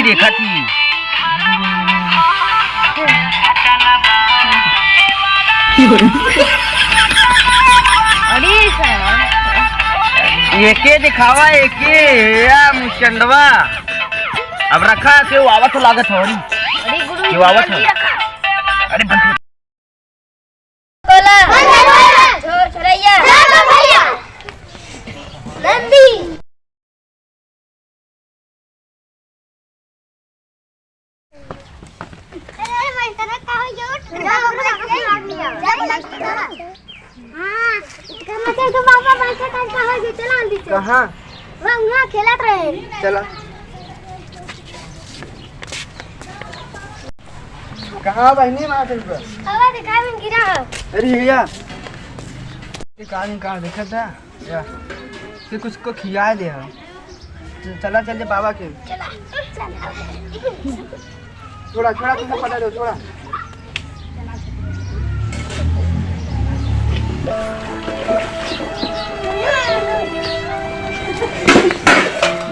देखा थी। एके दिखावा एके या मुचंडवा अब रखा के आवत तो लागत हो रही क्यों आवत है। अरे बंद छोड़ैया नंदी कहाँ वहाँ खेलत रहे। चला कहाँ बहनी मार हवा दिखा में गिरा है। अरे भैया कहाँ देखा था या कि कुछ को खिया दे चला चल बाबा के थोड़ा थोड़ा तुमको पता दो थोड़ा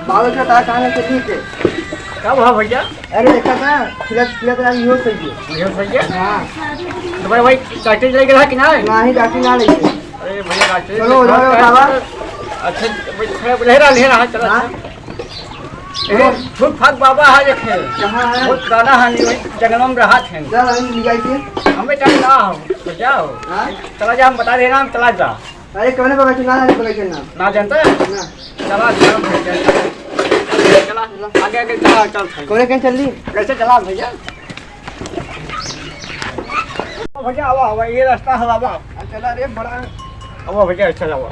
बाबा का तार कहाँ से ठीक है कब हाँ भैया। अरे देखा था खिला यो सही है यो सही है। हाँ तो भाई काटे चले गया कि ना ही जाती ना ले। अरे भैया काटे चलो बाबा अच्छा लेरा चला फूट फाक बाबा है देखे कहाँ है बहुत पुराना है जंगलों में रहा थे हमें टाइम ना हो जाओ चला जा हम बता देना हम चला जा। अरे कौन बाबा चलना ना जानता है चला चला आगे आगे चला चल कौन कहीं चल ली कैसे चला भैया भैया आवा ये रास्ता है बाबा चला रे बड़ा आवा भैया चला आवा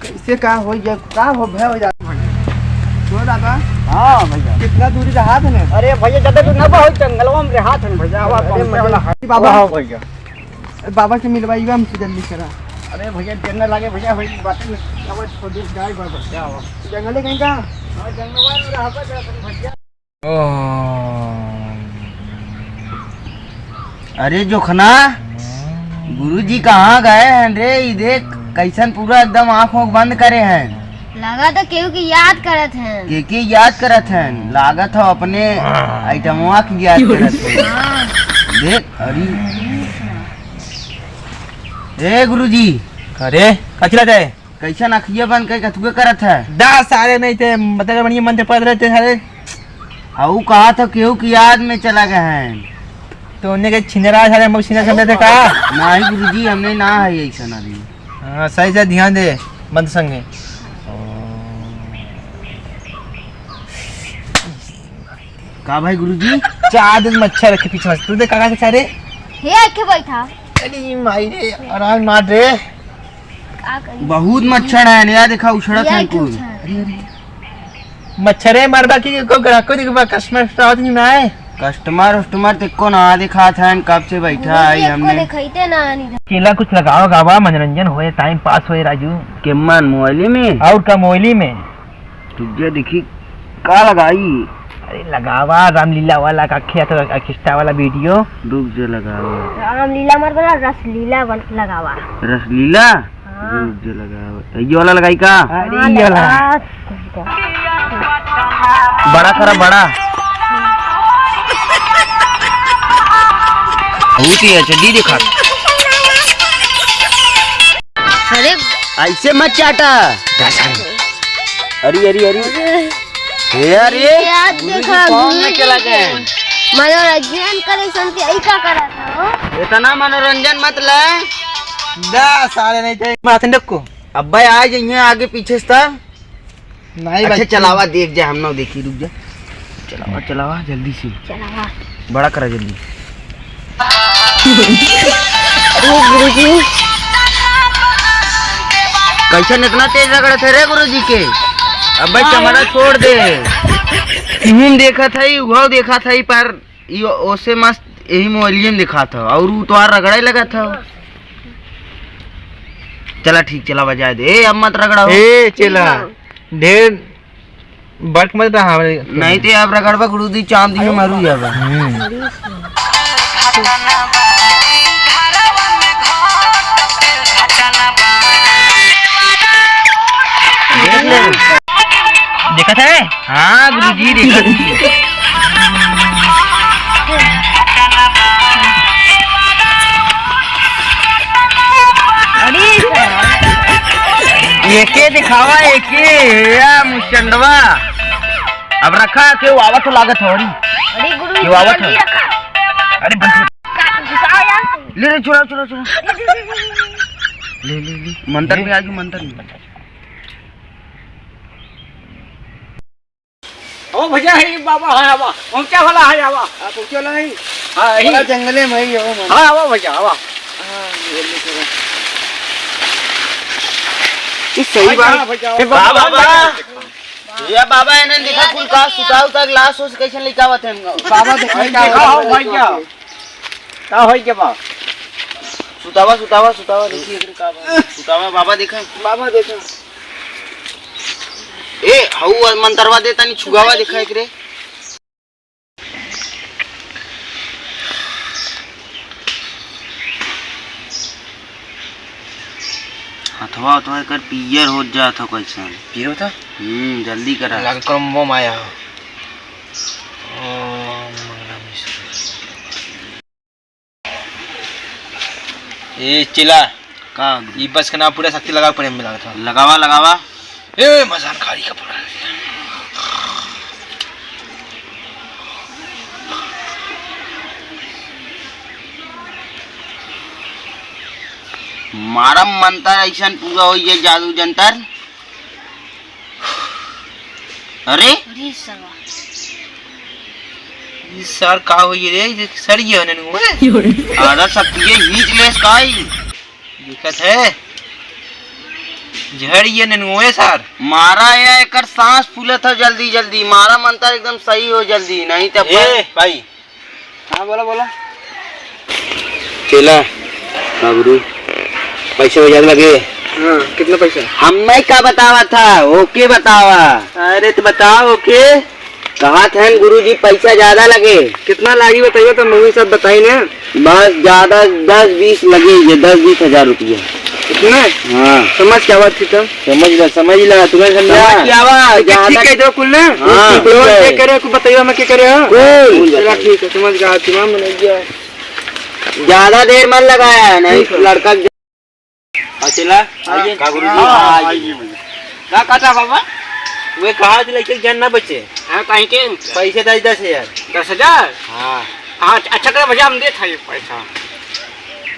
कैसे का हो जा का हो भय हो जा तो दादा। हाँ भैया कितना दूरी रहा था ना। अरे भैया ज्यादा दूर ना बहुत जंगलों में रहा था भैया बाबा हाँ भैया बाबा से मिलवाई हमसे जल्दी करा। अरे भैया जंगल लागे भैया भाई बातें जंगल कहीं का अरे जोखना गुरुजी कहाँ गए हैं रे देख कैसन पूरा एकदम आँख बंद करे हैं। लगा तो केहू की याद करत हैं के याद करत हैं लागत हो अपने आइटमवा की याद करत हैं देख। अरे गुरुजी अरे कचला जाए कैसा अखिया बंद कर कथुए करत है 10 सारे नहीं थे मतलब बढ़िया मंत्र पढ़ रहे थे सारे आऊ कहा था केहू की याद में चला गए हैं तो उन्हें के छिनरा सारे हम सीना समझे थे कहा नहीं गुरुजी हमने ना है ऐसा ना दी। हाँ सही से ध्यान दे मंत्र संगे का भाई गुरुजी 4 दिन मच्छर रखे पीछे तू देख काका के सारे हे आके बैठा अरे माई रे आराम मार रे बहुत मच्छर है नया देखा उछड़त है कुल मच्छरे मरबा की को ग्राहक देखबा कस्टमर आवत नहीं आए कस्टमर तेको ना दिखा था कब से बैठा है हमने दिखाइते ना केला कुछ लगाओ गावा मनोरंजन होए टाइम पास होए राजू के मन मोबाइल में और का मोबाइल में तुझे दिखी का लगाई। अरे लगावा रामलीला वाला का खेत खिस्टा वाला वीडियो रुक जे लगावा रामलीला मत बना रसलीला लगावा रसलीला रुक जे लगावा ये वाला लगाई का। अरे ये वाला बड़ा करा बड़ा बहुत ही चड्डी दिखा। अरे ऐसे मत चाटा अरे अरे अरे अरे देखा मनोरंजन करे संति ऐसा करा था इतना मनोरंजन मत ले 10 सारे नहीं थे माथन को अब भाई आ जाइए आगे पीछे से नहीं अच्छा चलावा देख जाए हम ना देखी रुक जा चलावा जल्दी से चलावा बड़ा करा जल्दी। कैसे इतना तेज रगड़े थे रे गुरुजी के। अब भाई चमड़ा छोड़ दे देखा था वो देखा था पर ओसे मस्त यही मोबाइल में दिखा था और वो तो रगड़ा ही लगा था। चला ठीक चला बजा दे अब मत रगड़ा ए चला ढेर बर्क मत रहा नहीं तो अब रगड़बा गुरुजी चांद में मरू जाबा। देखत है? हाँ गुरुजी देखत है। एके दिखावा एके या मुचंडवा। अब रखा के वावत तो लागत हो रही। अरे गुरु ये वावत है। रखा अरे बंद घुसाओ यार ले ले चुरा चुरा चुरा ले ले ले मंत्र में आजू मंत्र में। ओ भैया है बाबा है आवा पहुंचा वाला है आवा आप पहुंचा वाला है हां यही जंगले में ही हो हां आवा भैया आवा हां ये ले करो ये सही बात बाबा या बाबा एने देखा कुल का सुता उता ग्लास उस कैसे लिखावत है बाबा देखा हो भैया का होई के बा सुतावा सुतावा सुतावा देखिए इधर का सुतावा बाबा देखा ए हऊ मंतरवा देता नहीं छुगावा देखा एकरे हथवा हथवा कर पियर हो जाता कैसा पियर होता जल्दी करा लग क्रम बम आया हो ए चिला का ई बस का नाम पूरा शक्ति लगा पड़े में लगा था लगावा लगावा ए मजान खारी का पड़ा मारा मंत्र ऐसा पूरा हो ये जादू जंतर अरे सर का हो ये रे सर ये होने को आधा शक्ति ये हीच लेस काई दिक्कत है जहर ये ननुए सर मारा या एकर सांस फूलत हो जल्दी जल्दी मारा मंत्र एकदम सही हो जल्दी नहीं तो भाई हां बोला चला बाबू पैसे वजह लगे हां कितना पैसा हमें क्या बतावा था ओके बतावा अरे तो बताओ ओके कहा थे गुरुजी पैसा ज्यादा लगे कितना लागी बताइए तो मम्मी सब बताई ने बस ज्यादा 10-20 लगे ये 10-20 हजार रुपया कितने हाँ समझ क्या बात थी तब समझ ला तुम्हें समझा क्या बात ठीक है दो कुल ने हाँ, तो क्या करे को बताइए मैं क्या करे हां कूल चला ठीक है समझ गया तमाम बन गया ज्यादा देर मन लगाया नहीं लड़का चला आइए का गुरुजी का काटा बाबा वे कहा थे लेकिन जान ना बचे हां कहीं के पैसे 10,000 10,000 हाँ हाँ अच्छा करे भैया हम दे था ये पैसा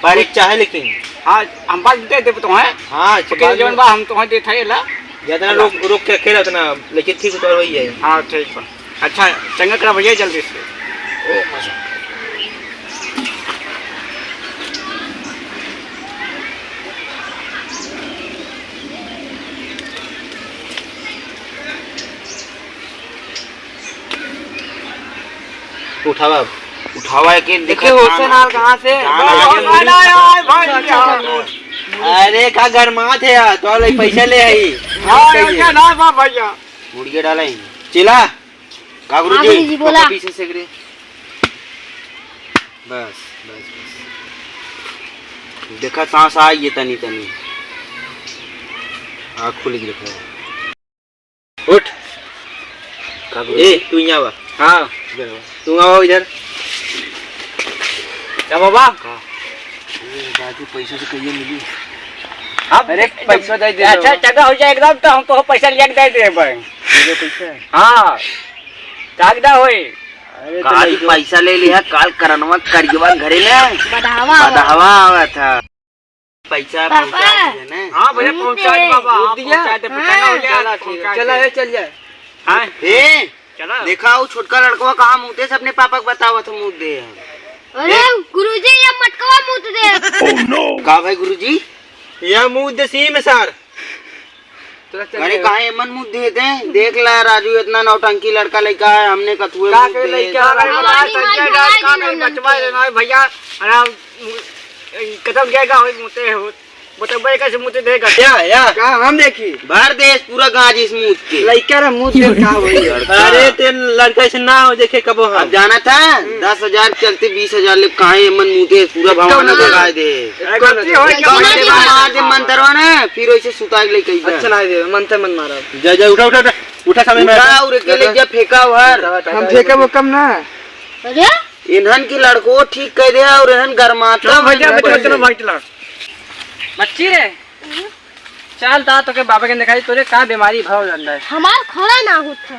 पर एक चाहे लेकिन हाँ हम बात दे दे तो है हाँ क्योंकि जवन बा हम तो दे था ये ला ज्यादा रोक के खेला उतना लेकिन ठीक तो वही है हाँ ठीक है अच्छा चंगा करा भैया जल्दी से उठावा के देखिए होशनाल कहाँ से अरे का गरमा थे यार तो पैसा ले आई भैया मुड़िया डाला चिला का गुरुजी बोला पीछे से गिरे बस बस देखा सांस आई ये तनी तनी आँख खुल गई देखा उठ ए तू यहाँ बा हाँ तू आओ इधर क्या बाबा बाजू पैसों से कहिए मिली अरे पैसा दे दे अच्छा जगह हो जाए एकदम तो हम तो पैसा लेके दे दे पैसा हाँ कागदा होई काल पैसा ले लिया काल करनवा करियवा घरे ना बढ़ावा आवा था पैसा पहुंचा दिया ना हाँ भैया पहुंचा दे बाबा पहुंचा दे पहुंचाना हो गया चला चल जाए हाँ ए चला देखा वो छोटका लड़का कहाँ मुँह से अपने पापा को बतावा था मुँह दे अरे गुरुजी ये मटकवा मुंह दे कहा भाई गुरुजी यह मुंह दे सी में सर अरे कहा मन मुँह देते हैं देख ला राजू इतना नौटंकी लड़का लड़का है हमने कथुए भैया कदम जाएगा बताइए कैसे मुँह देगा या का हम देखी भर देश पूरा गाज इस मुँह के लड़का रे मुँह दे का होई अरे ते लड़का से ना हो देखे कब अब जाना था 10,000 चलते 20,000 ले कहा मन मुँह दे पूरा भवाना लगा दे मार दे मंत्रवा ना फिर वैसे सुता ले कहीं अच्छा ना दे मंत्र मन मारा जा जा उठा उठा उठा समय में उठा और के ले जा फेंका उधर। हम फेंके वो कम ना। अरे इन्हन की लड़को ठीक कह दे और इन्हन गरमाता भैया चलो भाई चलो। बच्ची रे चल ता तो के बाबा के दिखाई तोरे का बीमारी भाव अंदर है। हमार खड़ा ना होता।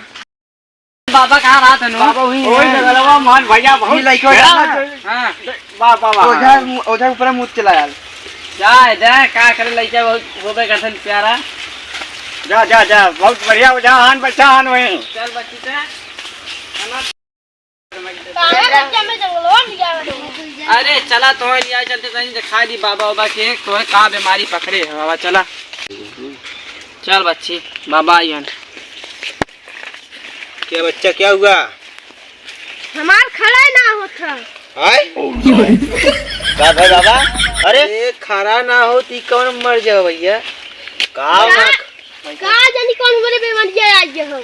बाबा कहाँ रहा था बाबा वही लगलवा मान भैया बहुत लइको हां वाह वाह वाह ओझा ऊपर मुंह चला यार। जा का करे लइका होबे करथन प्यारा। जा जा जा बहुत बढ़िया ओझा हान बच्चा हान वही। चल बच्ची से काहे बच्चा में जंगलवा में जा। अरे चला तो लिया चलते कहीं दिखा दी बाबा बाबा के तो का बीमारी पकड़े है बाबा। चला चल बच्ची बाबा आइयन। क्या बच्चा क्या हुआ? हमार खड़ा ना होता। हाय का भाई बाबा? अरे खरा ना हो ती कौन मर जाओ भैया? का जानी कौन बड़े बीमारी आई है।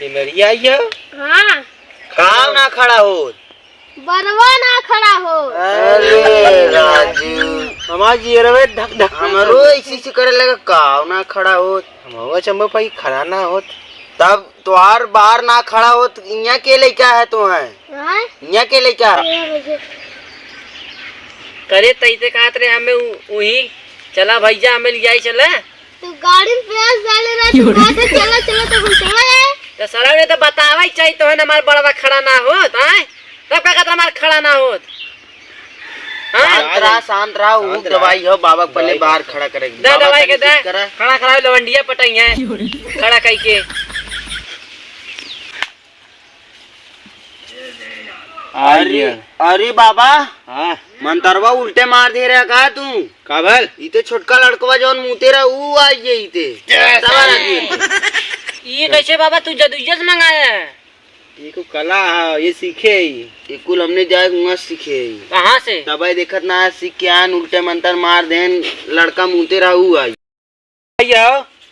बीमारी आई है? हां का ना खड़ा हो? बरवा ना खड़ा हो। अरे राजू हमार जीरवे धक धक हमरो इसी से करे लगा काव ना खड़ा होत। हमवा चंबा भाई खड़ा ना होत तब तोहार बाहर ना खड़ा होत। इया के लइका है तो है हां इया के लइका करे तईते कहत रे हमें उही चला भैया हमें ले आई चले तो गाड़ी में प्यास डाले रहे तो कहते चला चला तो हम चले तो सर ने तो बतावा ही चाहिए तो है हमार बड़वा खड़ा ना होत हैं तब का कहत हमार खड़ा ना होत। शांत रहा वो दवाई हो बाबा पहले बाहर खड़ा करेगी। दे दवाई के दे खड़ा खड़ा लवंडिया पटाई है खड़ा कई के। अरे अरे बाबा हाँ मंतरवा उल्टे मार दे रहा का तू काबल इते छोटका लड़कवा जौन मुँह तेरा ऊ आई जे इते ये कैसे बाबा तू जदुजस मंगाया है? ये को कला है ये सीखे ये कुल हमने जाए वहाँ सीखे कहाँ से? दवाई देखत ना सीख के आन उल्टे मंतर मार देन लड़का मुँह तेरा ऊ आई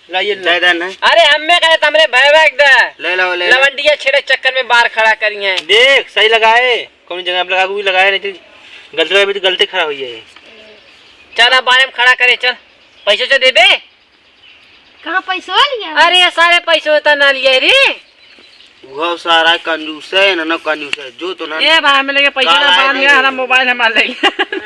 लाइए ले देना। अरे हमें कहे तमरे भय ले लो ले लवंडिया छेड़े चक्कर में बाहर खड़ा करी है। देख सही लगाए कौन जगह पे लगा भी लगाए नहीं गलती लगा तो गलती खड़ा हुई है। चल अब बारे में खड़ा करे चल पैसे से दे बे। कहां पैसा लिया? अरे सारे पैसे होता ना लिए रे वो सारा कंजूस है ना कंजूस है जो तो ना ये भाई हमें लेके पैसे ना बांध लिया हमारा मोबाइल हमारे ले